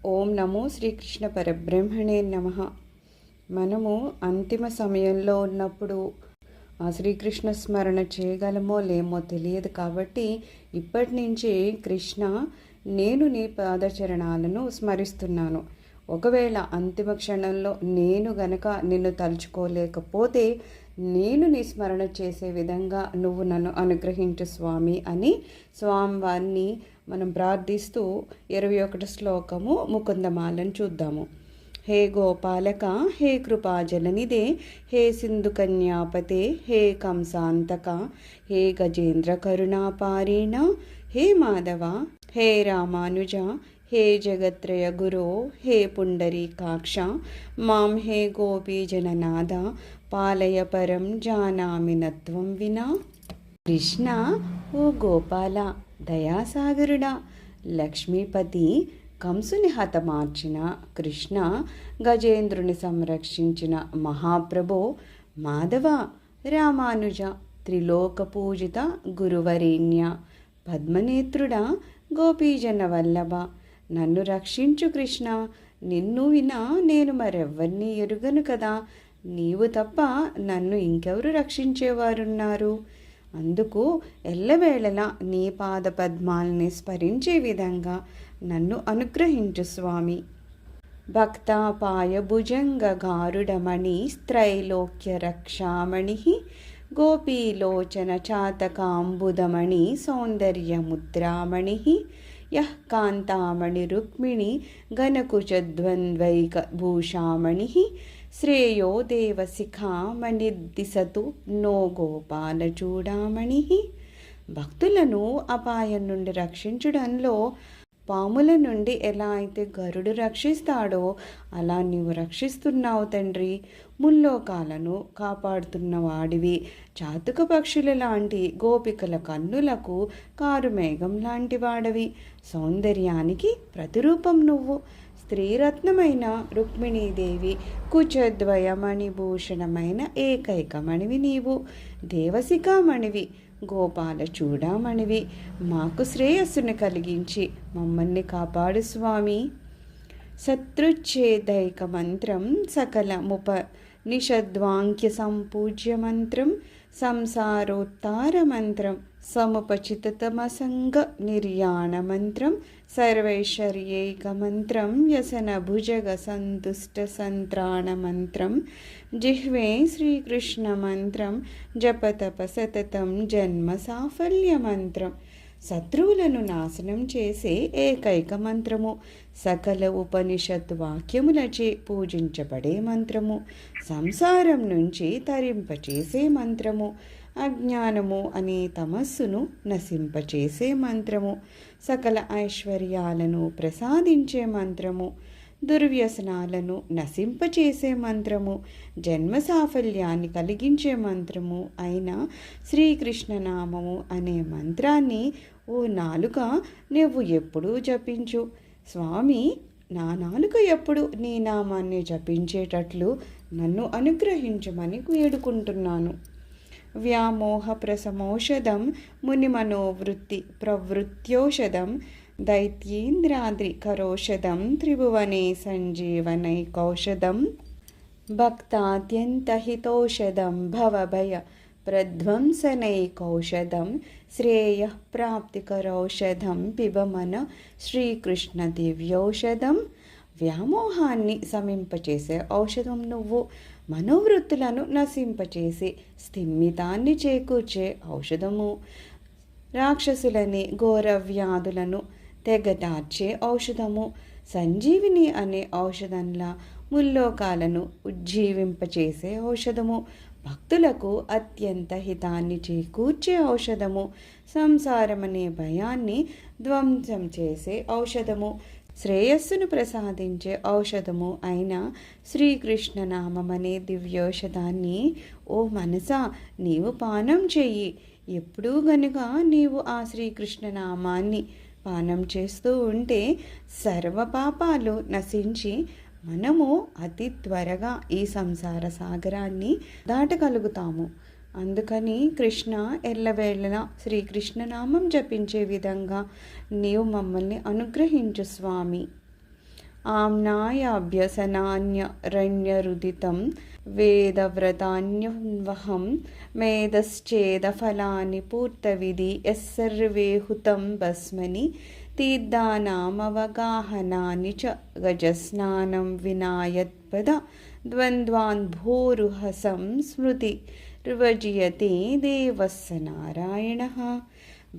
ఓం నమో శ్రీకృష్ణ పరబ్రహ్మణే నమః. మనము అంతిమ సమయంలో ఉన్నప్పుడు ఆ శ్రీకృష్ణ స్మరణ చేయగలమో లేమో తెలియదు. కాబట్టి ఇప్పటి నుంచి కృష్ణ, నేను నీ పాదచరణాలను స్మరిస్తున్నాను. ఒకవేళ అంతిమ క్షణంలో నేను గనక నిన్ను తలుచుకోలేకపోతే నేను నీ స్మరణ చేసే విధంగా నువ్వు నన్ను అనుగ్రహించు స్వామి అని స్వామివారిని మనం ప్రార్థిస్తూ 21 శ్లోకము ముకుందమాలను చూద్దాము. హే గోపాలక, హే కృపాజలనిదే, హే సింధు కన్యాపతే, హే కంసాంతక, హే గజేంద్ర కరుణాపారీణ, హే మాధవ, హే రామానుజ, హే జగత్రయ గురో, హే పుండరీకాక్ష, మాం హే గోపీజననాథ, పాలయ పరం జానామి నత్వం వినా. కృష్ణ, ఓ గోపాల, దయాసాగరుడా, లక్ష్మీపతి, కంసుని హతమార్చిన కృష్ణ, గజేంద్రుని సంరక్షించిన మహాప్రభో, మాధవ, రామానుజ, త్రిలోక పూజిత గురువరేణ్య, పద్మనేత్రుడా, గోపీజన వల్లభ, నన్ను రక్షించు కృష్ణ. నిన్ను వినా నేను మరెవ్వరినీ ఎరుగను కదా. నీవు తప్ప నన్ను ఇంకెవరు రక్షించేవారున్నారు? అందుకు ఎల్లవేళలా నీ పాద పద్మాల్ని స్మరించే విధంగా నన్ను అనుగ్రహించు స్వామి. భక్తాపాయ భుజంగ గారుడమణి, త్రైలోక్య రక్షామణి, గోపీలోచన చాతకాంబుదమణి, సౌందర్యముద్రామణి, యః కాంతామణి రుక్మిణి ఘనకుచద్వంద్వైక భూషామణి, శ్రేయో దేవశిఖామణిర్దిశతు నో గోపాల చూడామణి. భక్తులను అపాయం నుండి రక్షించడంలో పాముల నుండి ఎలా అయితే గరుడు రక్షిస్తాడో అలా నీవు రక్షిస్తున్నావు తండ్రి. ముల్లోకాలను కాపాడుతున్న వాడివి. చాతుక పక్షుల లాంటి గోపికల కన్నులకు కారుమేఘం లాంటి వాడవి. సౌందర్యానికి ప్రతిరూపం నువ్వు. స్త్రీరత్నమైన రుక్మిణీదేవి, కుచద్వయమణిభూషణమైన ఏకైకమణివి నీవు. దేవశిఖామణివి, గోపాల చూడామణివి. మాకు శ్రేయస్సును కలిగించి మమ్మల్ని కాపాడు స్వామి. శత్రుచ్ఛేదైక మంత్రం, సకల నిషద్వాంక్య సంపూజ్య మంత్రం, సంసారోత్తార మంత్రం, సముపచితమసంగ నిర్యాణ మంత్రం, సర్వైశ్వర్యైక మంత్రం, వ్యసన భుజగ సంతుష్ట సంత్రాణ మంత్రం, జిహ్వే శ్రీకృష్ణ మంత్రం, జపతప సతతం జన్మ సాఫల్య మంత్రం, శత్రువులను నాశనం చేసే ఏకైక మంత్రము, సకల ఉపనిషత్ వాక్యములచే పూజించబడే మంత్రము, సంసారం నుంచి తరింపచేసే మంత్రము, అజ్ఞానము అనే తమస్సును నశింపచేసే మంత్రము, సకల ఐశ్వర్యాలను ప్రసాదించే మంత్రము, దుర్వ్యసనాలను నశింపచేసే మంత్రము, జన్మ సాఫల్యాన్ని కలిగించే మంత్రము అయిన శ్రీకృష్ణనామము అనే మంత్రాన్ని ఓ నాలుక నువ్వు ఎప్పుడూ జపించు స్వామి. నా నాలుక ఎప్పుడు నీ నామాన్ని జపించేటట్లు నన్ను అనుగ్రహించమని వేడుకుంటున్నాను. వ్యామోహ ప్రసమౌషధం, మునిమనోవృత్తి ప్రవృత్యోషధం, దైత్యేంద్రాద్రి కరోషధం, త్రిభువనే సంజీవనైకౌషధం, భక్తాద్యంతహితౌషధం, భవభయ ప్రధ్వంసనైకౌషధం, శ్రేయః ప్రాప్తికరౌషధం, పిబమన శ్రీకృష్ణ దివ్యౌషధం. వ్యామోహాన్ని శమింపచేసే ఔషధం నువ్వు. మనోవృత్తులను నశింపచేసి స్థిమితాన్ని చేకూర్చే ఔషధము. రాక్షసులని ఘోర వ్యాధులను తెగటార్చే ఔషధము. సంజీవిని అనే ఔషధంలా ముల్లోకాలను ఉజ్జీవింపచేసే ఔషధము. భక్తులకు అత్యంత హితాన్ని చేకూర్చే ఔషధము. సంసారమనే భయాన్ని ధ్వంసం చేసే ఔషధము. శ్రేయస్సును ప్రసాదించే ఔషధము అయిన శ్రీకృష్ణనామమనే దివ్యౌషధాన్ని ఓ మనసా నీవు పానం చెయ్యి. ఎప్పుడూ గనుక నీవు ఆ శ్రీకృష్ణనామాన్ని పానం చేస్తూ ఉంటే సర్వ పాపాలు నశించి మనము అతి త్వరగా ఈ సంసార సాగరాన్ని దాటగలుగుతాము. అందుకని కృష్ణ, ఎల్లవేళలా శ్రీకృష్ణనామం జపించే విధంగా నీవు మమ్మల్ని అనుగ్రహించు స్వామి. ఆమ్నాయాభ్యసనాన్యరణ్యరుదితం వేదవ్రతాన్యవహం మేధశ్చేదఫలాని పూర్తవిధి యస్సర్వేహుతం భస్మని తీర్థానామవగాహనాని చ గజస్నానం వినాయత్పద ద్వంద్వాన్ భూరుహసం స్మృతి రువజీయతే దేవస్స నారాయణ.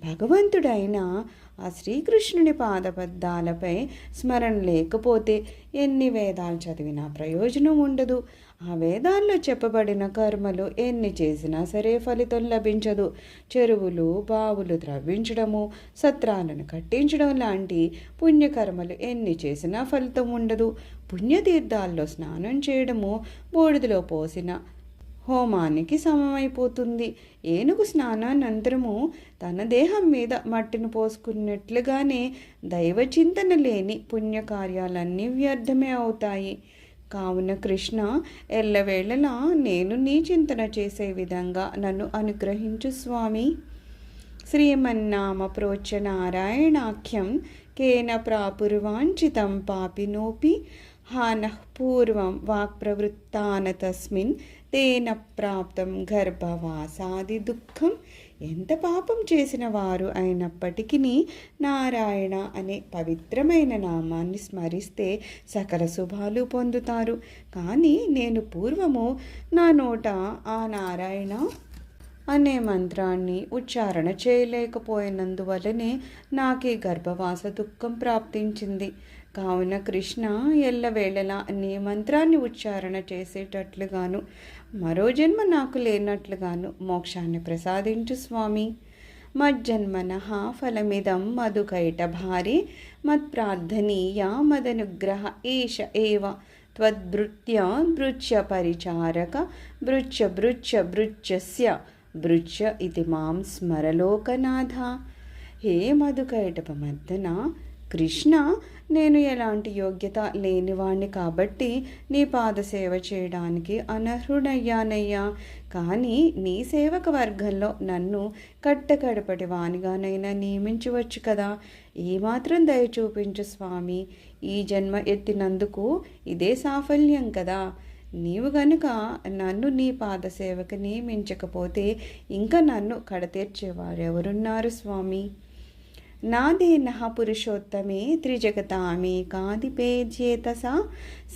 భగవంతుడైన ఆ శ్రీకృష్ణుని పాదపద్దాలపై స్మరణ లేకపోతే ఎన్ని వేదాలు చదివినా ప్రయోజనం ఉండదు. ఆ వేదాల్లో చెప్పబడిన కర్మలు ఎన్ని చేసినా సరే ఫలితం లభించదు. చెరువులు బావులు త్రవ్వించడము, సత్రాలను కట్టించడం లాంటి పుణ్యకర్మలు ఎన్ని చేసినా ఫలితం ఉండదు. పుణ్యతీర్థాల్లో స్నానం చేయడము బూడిదలో పోసిన హోమానికి సమమైపోతుంది. ఏనుగు స్నానానంతరము తన దేహం మీద మట్టిని పోసుకున్నట్లుగానే దైవచింతన లేని పుణ్యకార్యాలన్నీ వ్యర్థమే అవుతాయి. కావున కృష్ణ, ఎల్లవేళలా నేను నీ చింతన చేసే విధంగా నన్ను అనుగ్రహించు స్వామి. శ్రీమన్నామ ప్రోచ్చ నారాయణాఖ్యం కేన ప్రాపుర్వాంఛితం పాపినోపి హానః పూర్వం వాక్ప్రవృత్తాన తస్మిన్ తేన ప్రాప్తం గర్భవాసాది దుఃఖం. ఎంత పాపం చేసిన వారు అయినప్పటికీ నారాయణ అనే పవిత్రమైన నామాన్ని స్మరిస్తే సకల శుభాలు పొందుతారు. కానీ నేను పూర్వము నా నోట ఆ నారాయణ అనే మంత్రాన్ని ఉచ్చారణ చేయలేకపోయినందువలనే నాకే గర్భవాస దుఃఖం ప్రాప్తించింది. కావున కృష్ణ, ఎల్లవేళలా నీ మంత్రాన్ని ఉచ్చారణ చేసేటట్లుగాను మరో జన్మ నాకు లేనట్లుగాను మోక్షాన్ని ప్రసాదించు స్వామి. మజ్జన్మనః ఫలమిదం మధుకైట భారీ మత్ప్రార్థనీయ మదనుగ్రహ ఏష ఏవ త్వద్భృత్య భృత్య పరిచారక భృత్య భృత్య భృత్యస్య భృత్య ఇది మాం స్మరలోకనాథ. హే మధుకైటపమర్దన కృష్ణ, నేను ఎలాంటి యోగ్యత లేనివాణ్ణి కాబట్టి నీ పాదసేవ చేయడానికి అనర్హుడయ్యానయ్యా. కానీ నీ సేవక వర్గంలో నన్ను కట్టకడపటి వానిగానైనా నియమించవచ్చు కదా. ఏమాత్రం దయ చూపించు స్వామి. ఈ జన్మ ఎత్తినందుకు ఇదే సాఫల్యం కదా. నీవు గనుక నన్ను నీ పాదసేవకు నియమించకపోతే ఇంకా నన్ను కడతీర్చేవారెవరున్నారు స్వామి. నాదేనః పురుషోత్తమే త్రిజగతామేకాధిపేధ్యేతసా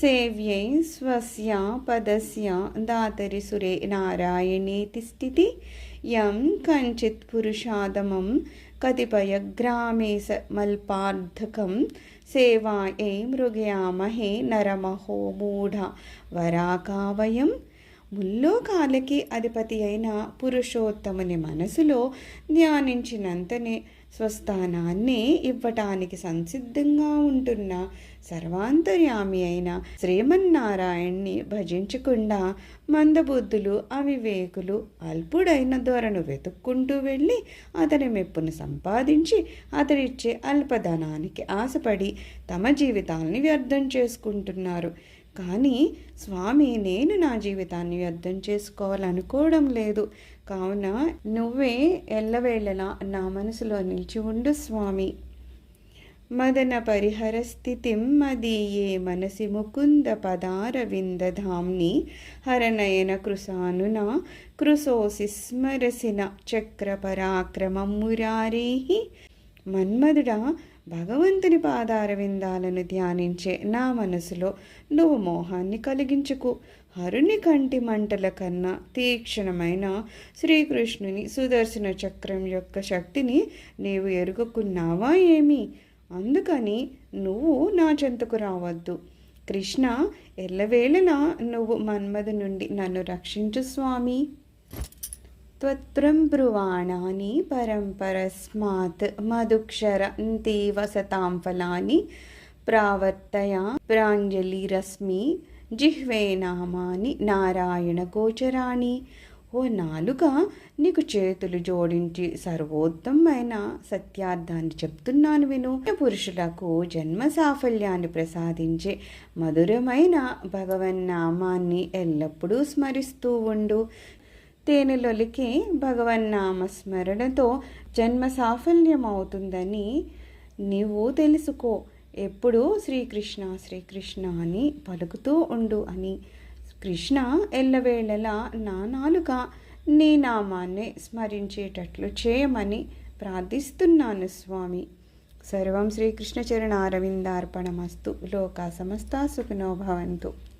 సేవ్యై స్వస్య పదస్య దాతరి సురే నారాయణే తిష్ఠితి. యం కంచిత్ పురుషాదమం కతిపయగ్రామే మల్పార్థకం సేవాయై మృగయామహే నరమహో మూఢ వరాకావయం. ముల్లోకాలకి అధిపతి అయిన పురుషోత్తముని మనసులో ధ్యానించినంతనే స్వస్థానాన్ని ఇవ్వటానికి సంసిద్ధంగా ఉంటున్న సర్వాంతర్యామి అయిన శ్రీమన్నారాయణ్ణి భజించకుండా మందబుద్ధులు, అవివేకులు, అల్పుడైన ధోరణు వెతుక్కుంటూ వెళ్ళి అతని మెప్పును సంపాదించి అతడిచ్చే అల్పధనానికి ఆశపడి తమ జీవితాల్ని వ్యర్థం చేసుకుంటున్నారు. కానీ స్వామి, నేను నా జీవితాన్ని వ్యర్థం చేసుకోవాలనుకోవడం లేదు. కావున నువ్వే ఎల్లవేళలా నా మనసులో నిలిచి ఉండు స్వామి. మదన పరిహర స్థితిం మదీయే మనసి ముకుంద పదారవిందధామ్ని హరనయన కృశానునా కృశోసి స్మరసిన చక్ర పరాక్రమం మురారేహి. మన్మధుడా, భగవంతుని పాదారవిందాలను ధ్యానించే నా మనసులో నువ్వు మోహాన్ని కలిగించుకు. హరుని కంటి మంటల కన్నా తీక్షణమైన శ్రీకృష్ణుని సుదర్శన చక్రం యొక్క శక్తిని నీవు ఎరుగుకున్నావా ఏమి? అందుకని నువ్వు నా చెంతకు రావద్దు. కృష్ణ, ఎల్లవేళలా నువ్వు మన్మధు నుండి నన్ను రక్షించు స్వామి. త్వత్రం బ్రువాణాని పరంపరస్మాత్ మధుక్షరంతీవ సతాం ఫలాని ప్రావర్తయ ప్రాంజలిరస్మి జిహ్వే నామాని నారాయణ గోచరాణి. ఓ నాలుక, నీకు చేతులు జోడించి సర్వోత్తమైన సత్యార్థాన్ని చెప్తున్నాను విను. పురుషులకు జన్మ సాఫల్యాన్ని ప్రసాదించే మధురమైన భగవన్నామాన్ని ఎల్లప్పుడూ స్మరిస్తూ ఉండు. తేనెలొలికే భగవన్నామ స్మరణతో జన్మ సాఫల్యం అవుతుందని నీవు తెలుసుకో. ఎప్పుడూ శ్రీకృష్ణ శ్రీకృష్ణ అని పలుకుతూ ఉండు అని. కృష్ణ ఎల్లవేళలా నా నాలుక నీ నామాన్నే స్మరించేటట్లు చేయమని ప్రార్థిస్తున్నాను స్వామి. సర్వం శ్రీకృష్ణ చరణారవిందార్పణమస్తు. లోకా సమస్తా సుఖినో భవంతు.